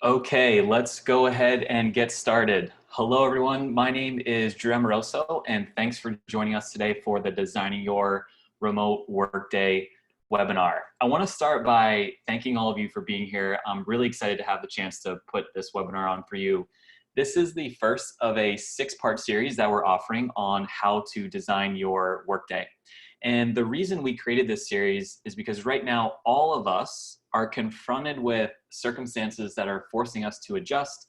Okay, let's go ahead and get started. Hello, everyone. My name is Drew Amoroso, and thanks for joining us today for the Designing Your Remote Workday webinar. I want to start by thanking all of you for being here. I'm really excited to have the chance to put this webinar on for you. This is the first of a 6-part series that we're offering on how to design your workday. And the reason we created this series is because right now, all of us are confronted with circumstances that are forcing us to adjust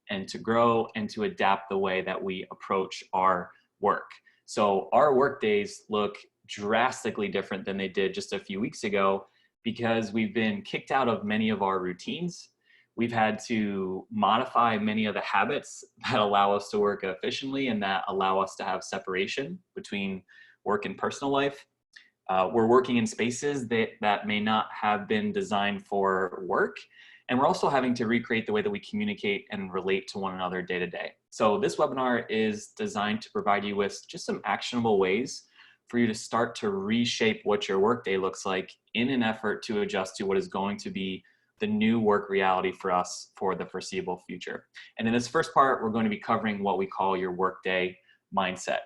and to grow and to adapt the way that we approach our work. So our work days look drastically different than they did just a few weeks ago because we've been kicked out of many of our routines. We've had to modify many of the habits that allow us to work efficiently and that allow us to have separation between work and personal life. We're working in spaces that may not have been designed for work. And we're also having to recreate the way that we communicate and relate to one another day to day. So this webinar is designed to provide you with just some actionable ways for you to start to reshape what your workday looks like in an effort to adjust to what is going to be the new work reality for us for the foreseeable future. And in this first part, we're going to be covering what we call your workday mindset.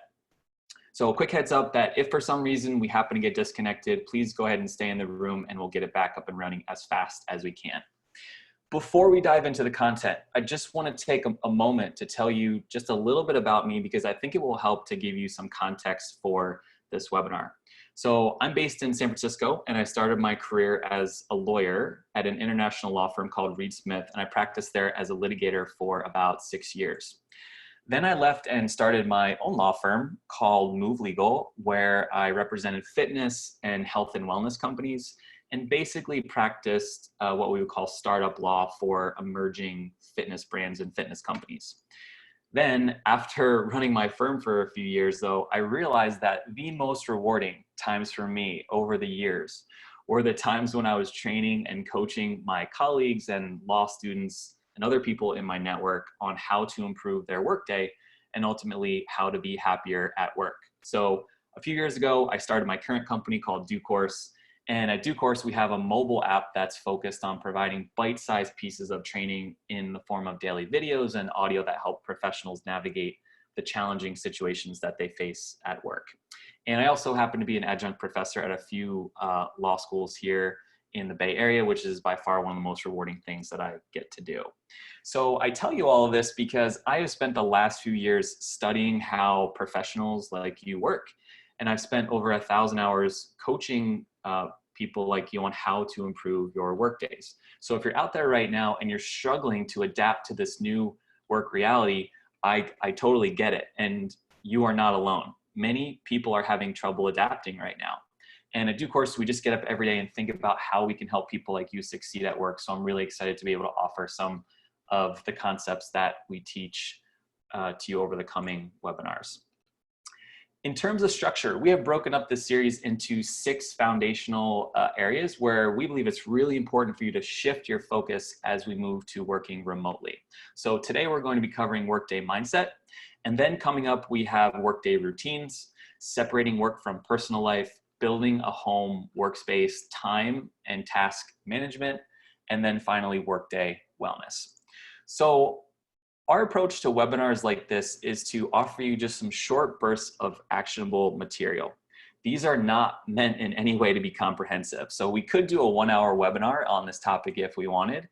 So a quick heads up that if for some reason we happen to get disconnected, please go ahead and stay in the room and we'll get it back up and running as fast as we can. Before we dive into the content, I just want to take a moment to tell you just a little bit about me because I think it will help to give you some context for this webinar. So I'm based in San Francisco and I started my career as a lawyer at an international law firm called Reed Smith, and I practiced there as a litigator for about 6 years. Then I left and started my own law firm called Move Legal, where I represented fitness and health and wellness companies and basically practiced what we would call startup law for emerging fitness brands and fitness companies. Then after running my firm for a few years though, I realized that the most rewarding times for me over the years were the times when I was training and coaching my colleagues and law students and other people in my network on how to improve their workday and ultimately how to be happier at work. So a few years ago, I started my current company called Due Course. And at Due Course, we have a mobile app that's focused on providing bite-sized pieces of training in the form of daily videos and audio that help professionals navigate the challenging situations that they face at work. And I also happen to be an adjunct professor at a few law schools here in the Bay Area, which is by far one of the most rewarding things that I get to do. So I tell you all of this because I have spent the last few years studying how professionals like you work. And I've spent over 1,000 hours coaching people like you on how to improve your work days. So if you're out there right now and you're struggling to adapt to this new work reality, I totally get it. And you are not alone. Many people are having trouble adapting right now. And at Due Course, we just get up every day and think about how we can help people like you succeed at work. So I'm really excited to be able to offer some of the concepts that we teach to you over the coming webinars. In terms of structure, we have broken up this series into 6 foundational areas where we believe it's really important for you to shift your focus as we move to working remotely. So today we're going to be covering workday mindset. And then coming up, we have workday routines, separating work from personal life, building a home workspace, time and task management, and then finally workday wellness. So our approach to webinars like this is to offer you just some short bursts of actionable material. These are not meant in any way to be comprehensive. So we could do a 1-hour webinar on this topic if we wanted,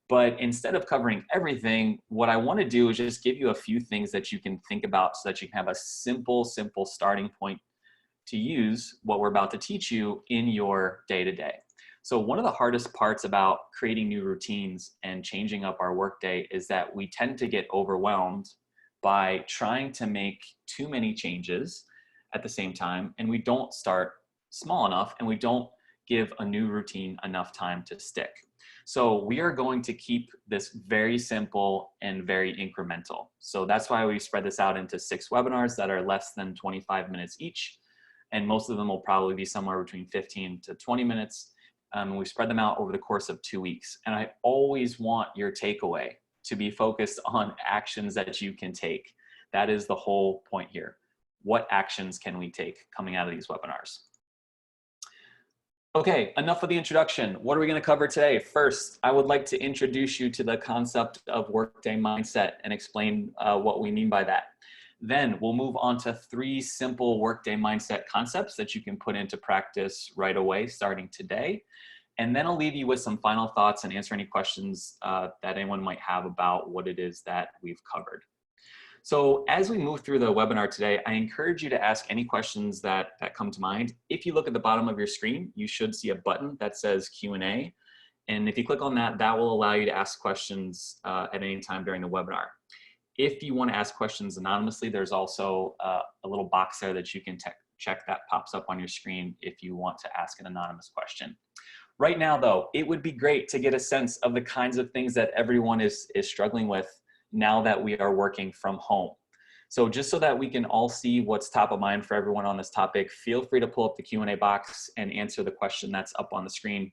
but instead of covering everything, what I want to do is just give you a few things that you can think about so that you can have a simple starting point to use what we're about to teach you in your day-to-day. So one of the hardest parts about creating new routines and changing up our workday is that we tend to get overwhelmed by trying to make too many changes at the same time, and we don't start small enough and we don't give a new routine enough time to stick. So we are going to keep this very simple and very incremental. So that's why we spread this out into 6 webinars that are less than 25 minutes each. And most of them will probably be somewhere between 15 to 20 minutes. We spread them out over the course of 2 weeks. And I always want your takeaway to be focused on actions that you can take. That is the whole point here. What actions can we take coming out of these webinars? Okay, enough of the introduction. What are we going to cover today? First, I would like to introduce you to the concept of Workday mindset and explain what we mean by that. Then we'll move on to 3 simple Workday mindset concepts that you can put into practice right away, starting today. And then I'll leave you with some final thoughts and answer any questions that anyone might have about what it is that we've covered. So as we move through the webinar today, I encourage you to ask any questions that come to mind. If you look at the bottom of your screen, you should see a button that says Q&A. And if you click on that, that will allow you to ask questions at any time during the webinar. If you want to ask questions anonymously, there's also a little box there that you can check that pops up on your screen if you want to ask an anonymous question. Right now, though, it would be great to get a sense of the kinds of things that everyone is struggling with now that we are working from home. So just so that we can all see what's top of mind for everyone on this topic, feel free to pull up the Q&A box and answer the question that's up on the screen.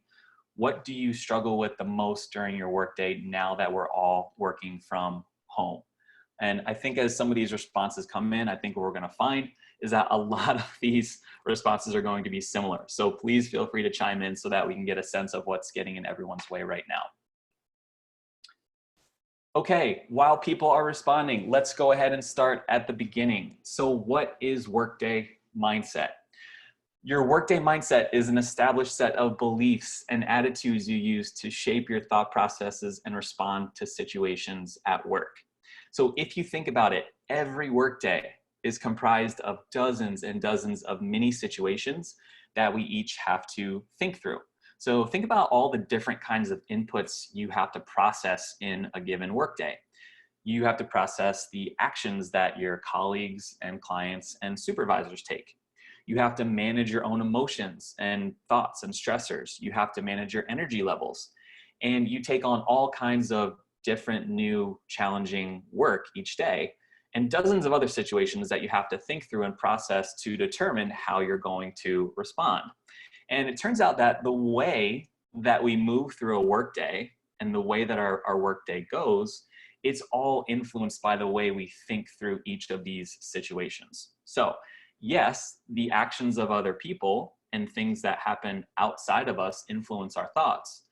What do you struggle with the most during your workday now that we're all working from home? And I think as some of these responses come in, I think what we're going to find is that a lot of these responses are going to be similar. So please feel free to chime in so that we can get a sense of what's getting in everyone's way right now. Okay, while people are responding, let's go ahead and start at the beginning. So what is Workday mindset? Your Workday mindset is an established set of beliefs and attitudes you use to shape your thought processes and respond to situations at work. So if you think about it, every workday is comprised of dozens and dozens of mini situations that we each have to think through. So think about all the different kinds of inputs you have to process in a given workday. You have to process the actions that your colleagues and clients and supervisors take. You have to manage your own emotions and thoughts and stressors. You have to manage your energy levels. And you take on all kinds of different new challenging work each day and dozens of other situations that you have to think through and process to determine how you're going to respond. And it turns out that the way that we move through a workday and the way that our workday goes, it's all influenced by the way we think through each of these situations. So yes, the actions of other people and things that happen outside of us influence our thoughts.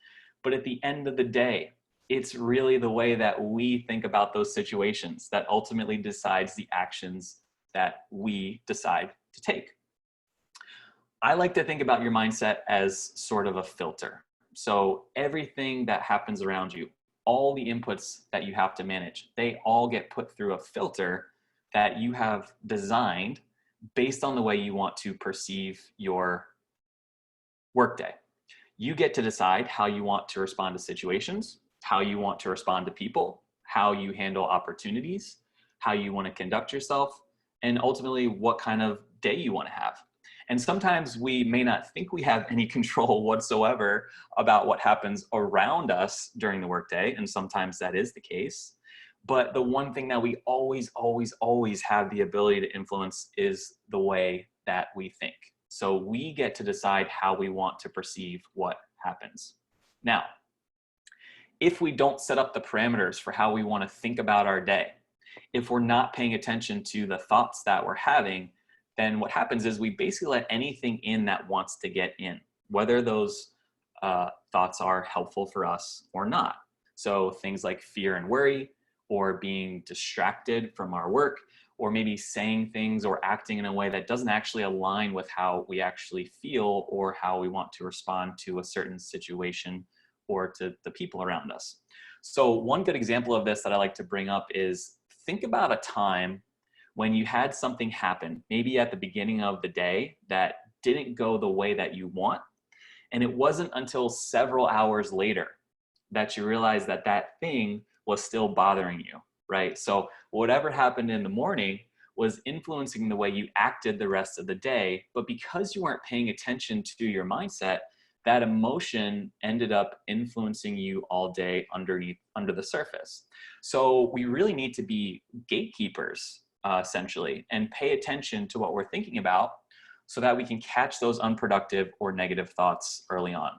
But at the end of the day, it's really the way that we think about those situations that ultimately decides the actions that we decide to take. I like to think about your mindset as sort of a filter. So everything that happens around you, all the inputs that you have to manage, they all get put through a filter that you have designed based on the way you want to perceive your workday. You get to decide how you want to respond to situations, how you want to respond to people, how you handle opportunities, how you want to conduct yourself, and ultimately what kind of day you want to have. And sometimes we may not think we have any control whatsoever about what happens around us during the workday, and sometimes that is the case. But the one thing that we always have the ability to influence is the way that we think. So we get to decide how we want to perceive what happens. Now, if we don't set up the parameters for how we want to think about our day, if we're not paying attention to the thoughts that we're having, then what happens is we basically let anything in that wants to get in, whether those thoughts are helpful for us or not. So things like fear and worry, or being distracted from our work, or maybe saying things or acting in a way that doesn't actually align with how we actually feel or how we want to respond to a certain situation or to the people around us. So one good example of this that I like to bring up is think about a time when you had something happen, maybe at the beginning of the day that didn't go the way that you want. And it wasn't until several hours later that you realized that that thing was still bothering you, right? So whatever happened in the morning was influencing the way you acted the rest of the day. But because you weren't paying attention to your mindset, that emotion ended up influencing you all day under the surface. So we really need to be gatekeepers, essentially, and pay attention to what we're thinking about so that we can catch those unproductive or negative thoughts early on.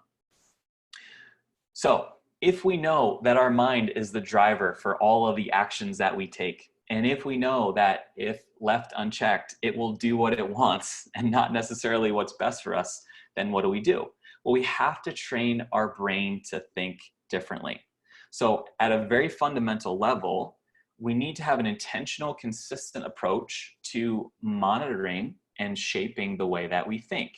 So if we know that our mind is the driver for all of the actions that we take, and if we know that if left unchecked, it will do what it wants and not necessarily what's best for us, then what do? Well, we have to train our brain to think differently. So at a very fundamental level, we need to have an intentional, consistent approach to monitoring and shaping the way that we think.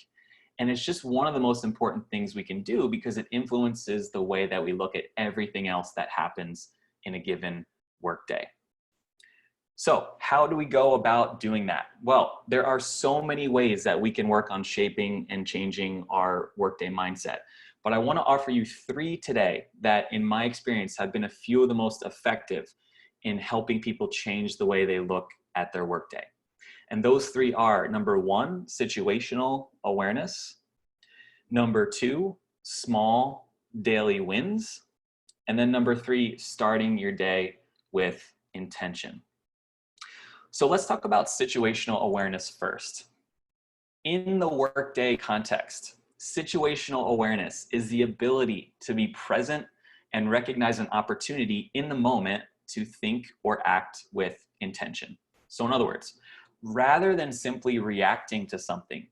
And it's just one of the most important things we can do because it influences the way that we look at everything else that happens in a given workday. So how do we go about doing that? Well, there are so many ways that we can work on shaping and changing our workday mindset. But I want to offer you 3 today that, in my experience, have been a few of the most effective in helping people change the way they look at their workday. And those 3 are: number 1, situational awareness; number 2, small daily wins; and then number 3, starting your day with intention. So let's talk about situational awareness first. In the workday context, situational awareness is the ability to be present and recognize an opportunity in the moment to think or act with intention. So in other words, rather than simply reacting to something,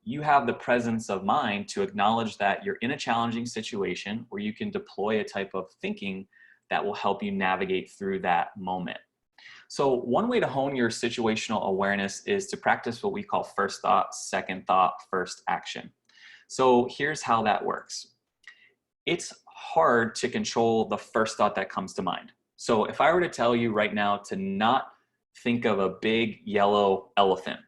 you have the presence of mind to acknowledge that you're in a challenging situation where you can deploy a type of thinking that will help you navigate through that moment. So one way to hone your situational awareness is to practice what we call first thought, second thought, first action. So here's how that works. It's hard to control the first thought that comes to mind. So if I were to tell you right now to not think of a big yellow elephant,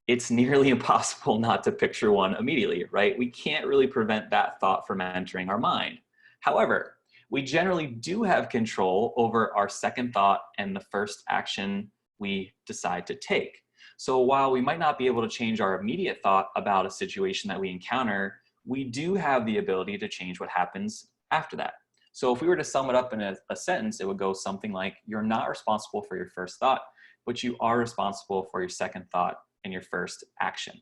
it's nearly impossible not to picture one immediately, right? We can't really prevent that thought from entering our mind. However, we generally do have control over our second thought and the first action we decide to take. So while we might not be able to change our immediate thought about a situation that we encounter, we do have the ability to change what happens after that. So if we were to sum it up in a sentence, it would go something like: you're not responsible for your first thought, but you are responsible for your second thought and your first action.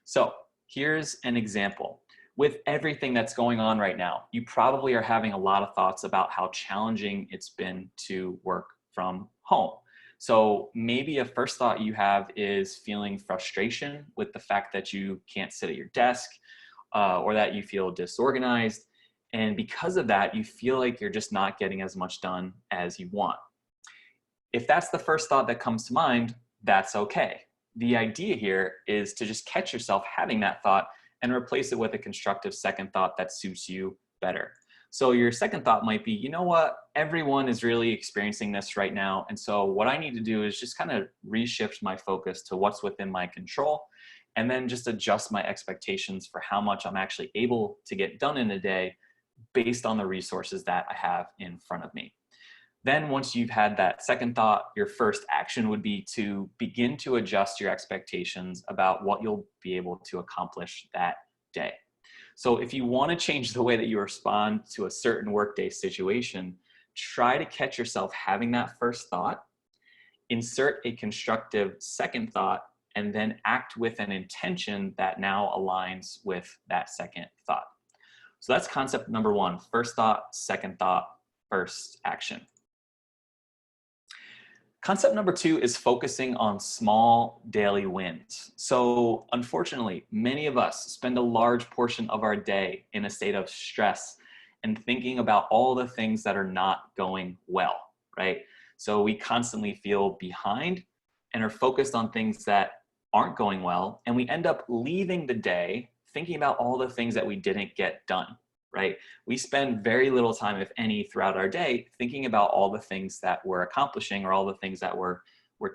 So here's an example. With everything that's going on right now, you probably are having a lot of thoughts about how challenging it's been to work from home. So maybe a first thought you have is feeling frustration with the fact that you can't sit at your desk, or that you feel disorganized. And because of that, you feel like you're just not getting as much done as you want. If that's the first thought that comes to mind, that's okay. The idea here is to just catch yourself having that thought and replace it with a constructive second thought that suits you better. So your second thought might be, you know what, everyone is really experiencing this right now. And so what I need to do is just kind of reshift my focus to what's within my control, and then just adjust my expectations for how much I'm actually able to get done in a day based on the resources that I have in front of me. Then once you've had that second thought, your first action would be to begin to adjust your expectations about what you'll be able to accomplish that day. So if you want to change the way that you respond to a certain workday situation, try to catch yourself having that first thought, insert a constructive second thought, and then act with an intention that now aligns with that second thought. So that's concept number 1, first thought, second thought, first action. Concept number 2 is focusing on small daily wins. So unfortunately, many of us spend a large portion of our day in a state of stress and thinking about all the things that are not going well, right? So we constantly feel behind and are focused on things that aren't going well, and we end up leaving the day thinking about all the things that we didn't get done, right? We spend very little time, if any, throughout our day thinking about all the things that we're accomplishing or all the things that we're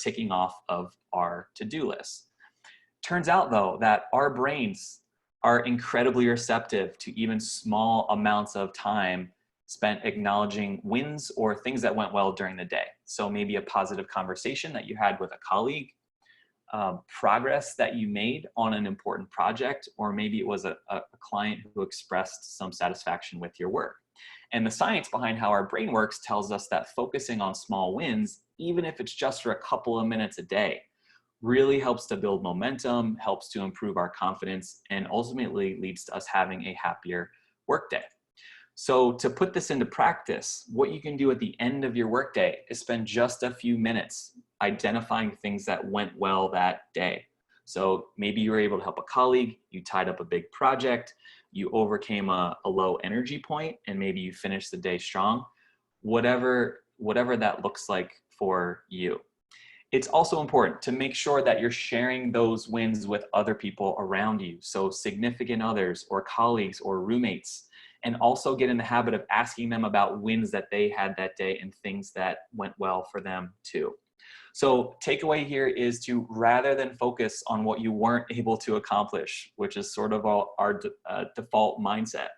ticking off of our to-do list. Turns out, though, that our brains are incredibly receptive to even small amounts of time spent acknowledging wins or things that went well during the day. So maybe a positive conversation that you had with a colleague, progress that you made on an important project, or maybe it was a client who expressed some satisfaction with your work. And the science behind how our brain works tells us that focusing on small wins, even if it's just for a couple of minutes a day, really helps to build momentum, helps to improve our confidence, and ultimately leads to us having a happier workday. So to put this into practice, what you can do at the end of your workday is spend just a few minutes identifying things that went well that day. So maybe you were able to help a colleague, you tied up a big project, you overcame a low energy point, and maybe you finished the day strong, whatever that looks like for you. It's also important to make sure that you're sharing those wins with other people around you. So significant others or colleagues or roommates, and also get in the habit of asking them about wins that they had that day and things that went well for them too. So takeaway here is to, rather than focus on what you weren't able to accomplish, which is sort of our default mindset,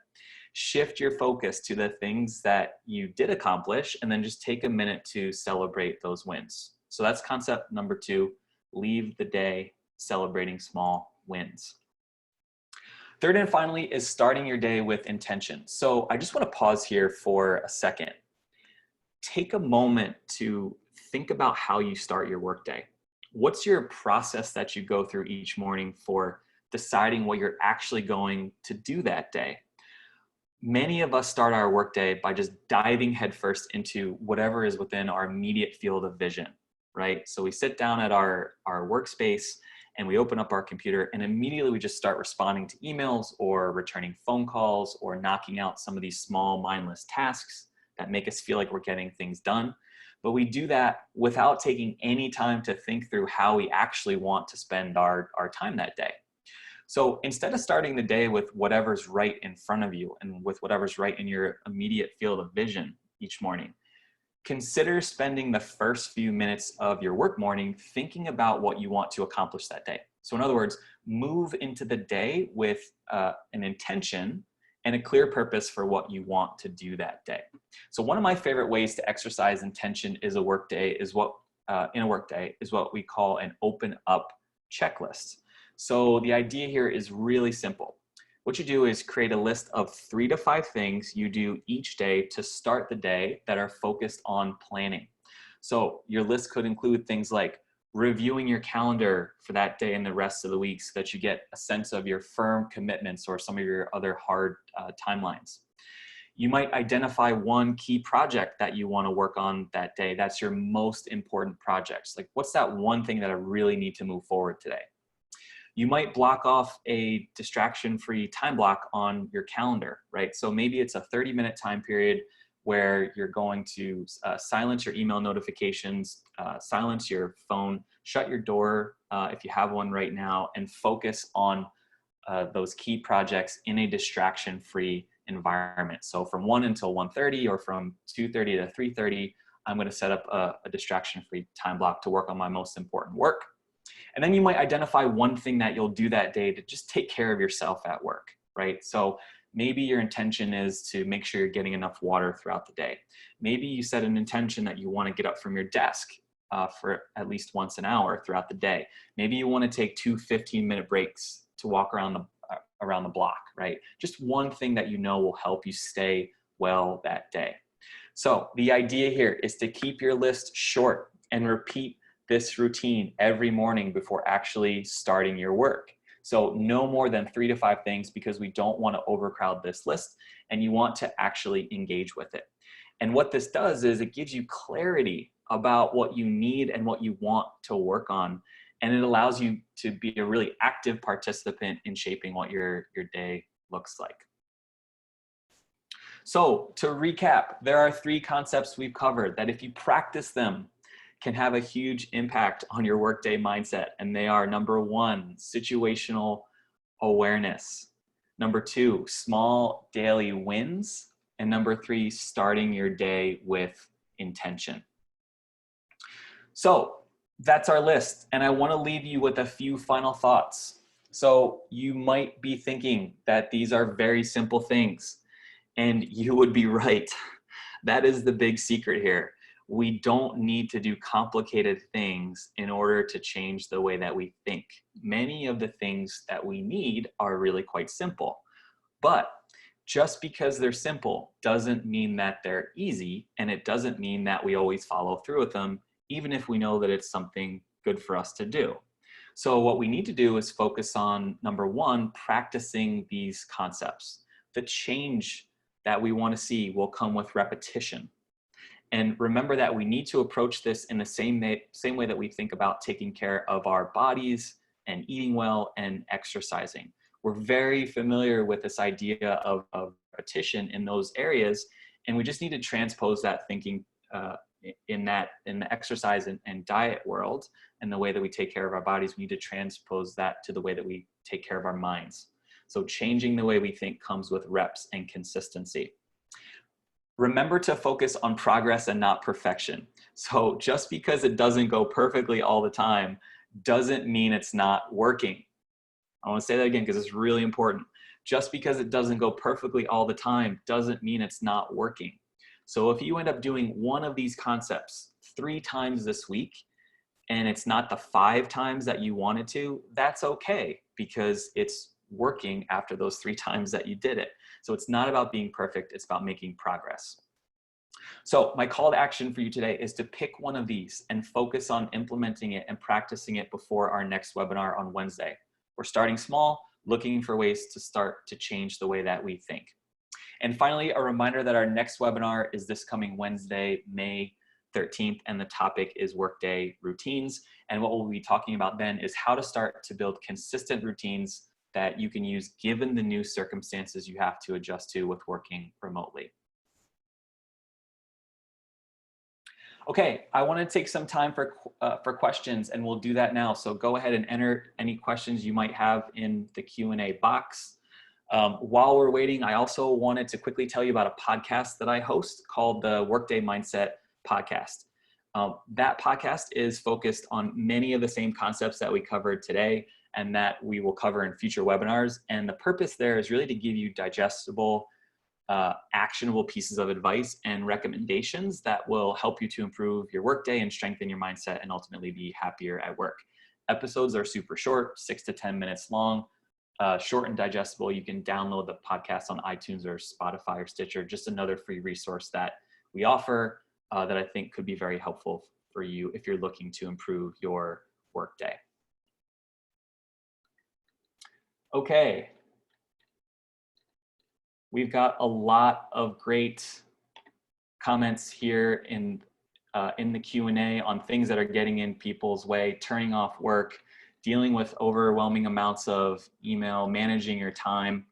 shift your focus to the things that you did accomplish, and then just take a minute to celebrate those wins. So that's concept number 2, leave the day celebrating small wins. Third and finally is starting your day with intention. So I just want to pause here for a second. Take a moment to think about how you start your workday. What's your process that you go through each morning for deciding what you're actually going to do that day? Many of us start our workday by just diving headfirst into whatever is within our immediate field of vision, right? So we sit down at our workspace and we open up our computer, and immediately we just start responding to emails or returning phone calls or knocking out some of these small mindless tasks that make us feel like we're getting things done. But we do that without taking any time to think through how we actually want to spend our time that day. So instead of starting the day with whatever's right in front of you and with whatever's right in your immediate field of vision each morning, consider spending the first few minutes of your work morning thinking about what you want to accomplish that day. So in other words, move into the day with an intention and a clear purpose for what you want to do that day. So one of my favorite ways to exercise intention in a workday is what we call an open up checklist. So the idea here is really simple. What you do is create a list of 3 to 5 things you do each day to start the day that are focused on planning. So your list could include things like reviewing your calendar for that day and the rest of the week so that you get a sense of your firm commitments or some of your other hard timelines. You might identify one key project that you want to work on that day. That's your most important projects. Like, what's that one thing that I really need to move forward today? You might block off a distraction-free time block on your calendar, right? So maybe it's a 30-minute time period where you're going to silence your email notifications, silence your phone, shut your door if you have one right now, and focus on those key projects in a distraction-free environment. So from 1 until 1:30 or from 2:30 to 3:30, I'm going to set up a distraction-free time block to work on my most important work. And then you might identify one thing that you'll do that day to just take care of yourself at work, right? So maybe your intention is to make sure you're getting enough water throughout the day. Maybe you set an intention that you want to get up from your desk for at least once an hour throughout the day. Maybe you want to take 2 15-minute breaks to walk around the block, right? Just one thing that you know will help you stay well that day. So the idea here is to keep your list short and repeat this routine every morning before actually starting your work. So no more than 3 to 5 things, because we don't want to overcrowd this list and you want to actually engage with it. And what this does is it gives you clarity about what you need and what you want to work on. And it allows you to be a really active participant in shaping what your day looks like. So to recap, there are 3 concepts we've covered that if you practice them, can have a huge impact on your workday mindset. And they are: number 1, situational awareness; number 2, small daily wins; and number 3, starting your day with intention. So that's our list. And I want to leave you with a few final thoughts. So you might be thinking that these are very simple things, and you would be right. That is the big secret here. We don't need to do complicated things in order to change the way that we think. Many of the things that we need are really quite simple. But just because they're simple doesn't mean that they're easy, and it doesn't mean that we always follow through with them, even if we know that it's something good for us to do. So what we need to do is focus on, number 1, practicing these concepts. The change that we want to see will come with repetition. And remember that we need to approach this in the same way that we think about taking care of our bodies and eating well and exercising. We're very familiar with this idea of repetition in those areas, and we just need to transpose that thinking in the exercise and diet world, and the way that we take care of our bodies. We need to transpose that to the way that we take care of our minds. So changing the way we think comes with reps and consistency. Remember to focus on progress and not perfection. So just because it doesn't go perfectly all the time doesn't mean it's not working. I want to say that again because it's really important. Just because it doesn't go perfectly all the time doesn't mean it's not working. So if you end up doing one of these concepts 3 times this week and it's not the 5 times that you wanted to, that's okay, because it's working after those 3 times that you did it. So it's not about being perfect, it's about making progress. So my call to action for you today is to pick one of these and focus on implementing it and practicing it before our next webinar on Wednesday. We're starting small, looking for ways to start to change the way that we think. And finally, a reminder that our next webinar is this coming Wednesday, May 13th, and the topic is Workday routines. And what we'll be talking about then is how to start to build consistent routines that you can use given the new circumstances you have to adjust to with working remotely. Okay, I want to take some time for questions, and we'll do that now. So go ahead and enter any questions you might have in the Q&A box. While we're waiting, I also wanted to quickly tell you about a podcast that I host called the Workday Mindset Podcast. That podcast is focused on many of the same concepts that we covered today and that we will cover in future webinars. And the purpose there is really to give you digestible, actionable pieces of advice and recommendations that will help you to improve your workday and strengthen your mindset and ultimately be happier at work. Episodes are super short, 6 to 10 minutes long, short and digestible. You can download the podcast on iTunes or Spotify or Stitcher, just another free resource that we offer that I think could be very helpful for you if you're looking to improve your workday. Okay. We've got a lot of great comments here in the Q&A on things that are getting in people's way: turning off work, dealing with overwhelming amounts of email, managing your time,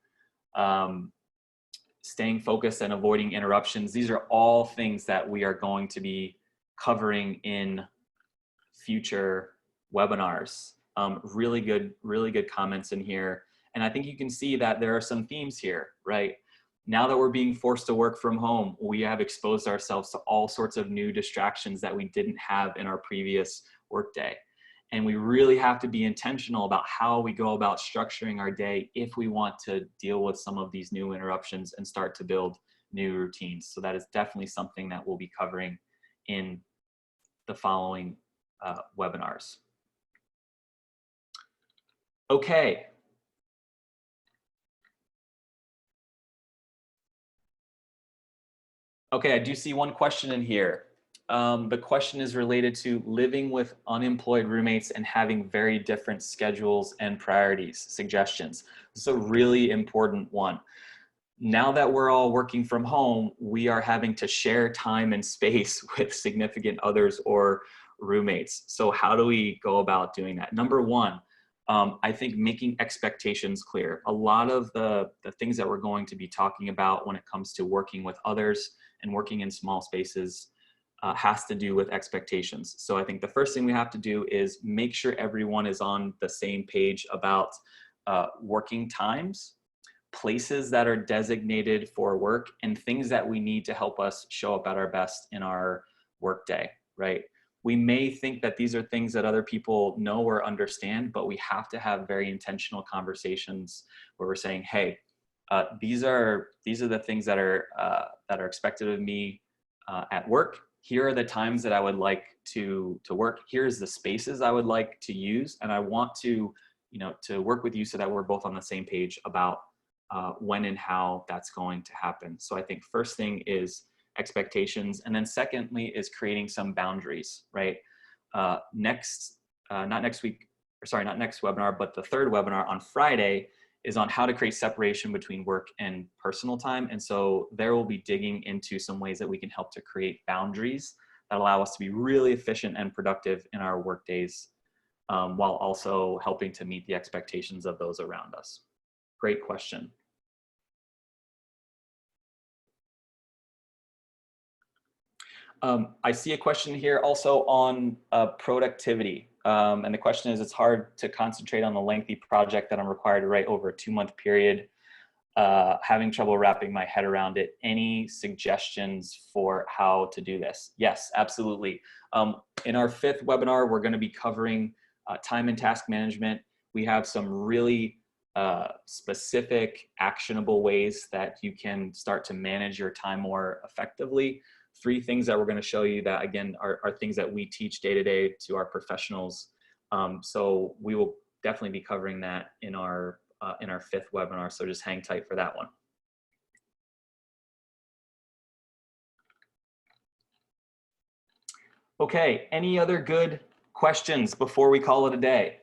staying focused and avoiding interruptions. These are all things that we are going to be covering in future webinars. Really good comments in here. And I think you can see that there are some themes here, right? Now that we're being forced to work from home, we have exposed ourselves to all sorts of new distractions that we didn't have in our previous workday. And we really have to be intentional about how we go about structuring our day if we want to deal with some of these new interruptions and start to build new routines. So that is definitely something that we'll be covering in the following webinars. Okay. Okay, I do see one question in here. The question is related to living with unemployed roommates and having very different schedules and priorities. Suggestions. This is a really important one. Now that we're all working from home, we are having to share time and space with significant others or roommates. So how do we go about doing that? Number one, I think making expectations clear. A lot of the things that we're going to be talking about when it comes to working with others and working in small spaces has to do with expectations. So I think the first thing we have to do is make sure everyone is on the same page about working times, places that are designated for work, and things that we need to help us show up at our best in our workday, right? We may think that these are things that other people know or understand, but we have to have very intentional conversations where we're saying, hey, these are the things that are expected of me at work. Here are the times that I would like to work. Here's the spaces I would like to use, and I want to work with you so that we're both on the same page about when and how that's going to happen. So I think first thing is expectations, and then secondly is creating some boundaries, right? Not next webinar, but the third webinar on Friday is on how to create separation between work and personal time. And so there we'll be digging into some ways that we can help to create boundaries that allow us to be really efficient and productive in our work days, while also helping to meet the expectations of those around us. Great question. I see a question here also on productivity. And the question is, it's hard to concentrate on the lengthy project that I'm required to write over a 2-month period. Having trouble wrapping my head around it. Any suggestions for how to do this? Yes, absolutely. In our 5th webinar, we're going to be covering time and task management. We have some really specific, actionable ways that you can start to manage your time more effectively. 3 things that we're going to show you that, again, are things that we teach day to day to our professionals. So we will definitely be covering that in our 5th webinar. So just hang tight for that one. Okay, any other good questions before we call it a day?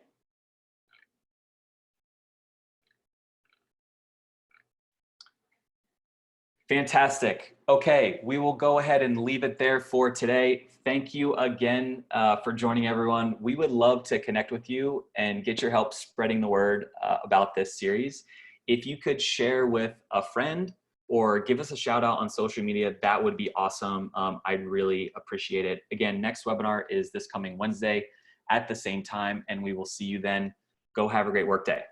Fantastic. Okay, we will go ahead and leave it there for today. Thank you again for joining, everyone. We would love to connect with you and get your help spreading the word about this series. If you could share with a friend or give us a shout out on social media, that would be awesome. I'd really appreciate it. Again, next webinar is this coming Wednesday at the same time, and we will see you then. Go have a great work day.